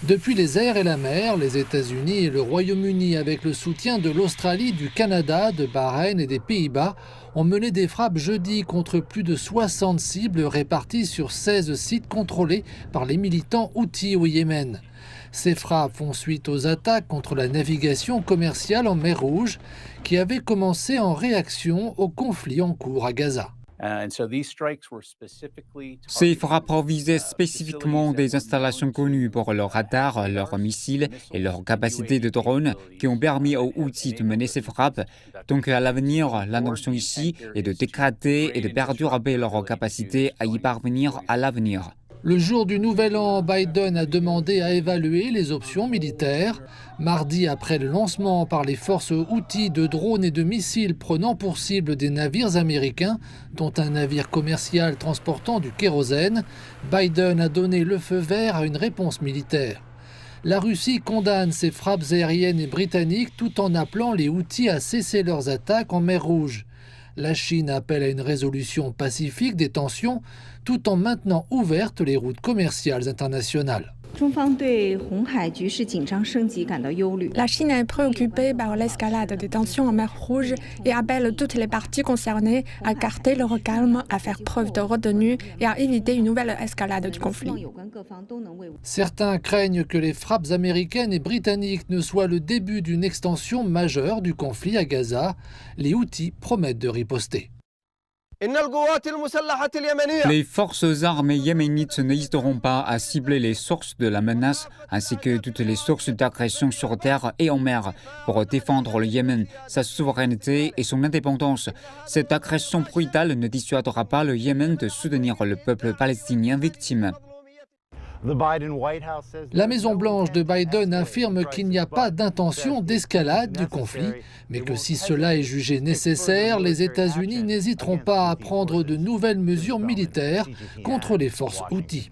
Depuis les airs et la mer, les États-Unis et le Royaume-Uni, avec le soutien de l'Australie, du Canada, de Bahreïn et des Pays-Bas, ont mené des frappes jeudi contre plus de 60 cibles réparties sur 16 sites contrôlés par les militants houthis au Yémen. Ces frappes font suite aux attaques contre la navigation commerciale en mer Rouge, qui avaient commencé en réaction au conflit en cours à Gaza. Ces frappes visaient spécifiquement des installations connues pour leurs radars, leurs missiles et leurs capacités de drones qui ont permis aux Houthis de mener ces frappes. Donc à l'avenir, l'intention ici est de dégrader et de perturber leurs capacités à y parvenir à l'avenir. Le jour du Nouvel An, Biden a demandé à évaluer les options militaires. Mardi, après le lancement par les forces houthis de drones et de missiles prenant pour cible des navires américains, dont un navire commercial transportant du kérosène, Biden a donné le feu vert à une réponse militaire. La Russie condamne ces frappes aériennes et britanniques tout en appelant les Houthis à cesser leurs attaques en mer Rouge. La Chine appelle à une résolution pacifique des tensions tout en maintenant ouvertes les routes commerciales internationales. La Chine est préoccupée par l'escalade des tensions en mer Rouge et appelle toutes les parties concernées à garder leur calme, à faire preuve de retenue et à éviter une nouvelle escalade du conflit. Certains craignent que les frappes américaines et britanniques ne soient le début d'une extension majeure du conflit à Gaza. Les Houthis promettent de riposter. Les forces armées yéménites n'hésiteront pas à cibler les sources de la menace ainsi que toutes les sources d'agression sur terre et en mer pour défendre le Yémen, sa souveraineté et son indépendance. Cette agression brutale ne dissuadera pas le Yémen de soutenir le peuple palestinien victime. La Maison-Blanche de Biden affirme qu'il n'y a pas d'intention d'escalade du conflit, mais que si cela est jugé nécessaire, les États-Unis n'hésiteront pas à prendre de nouvelles mesures militaires contre les forces houthis.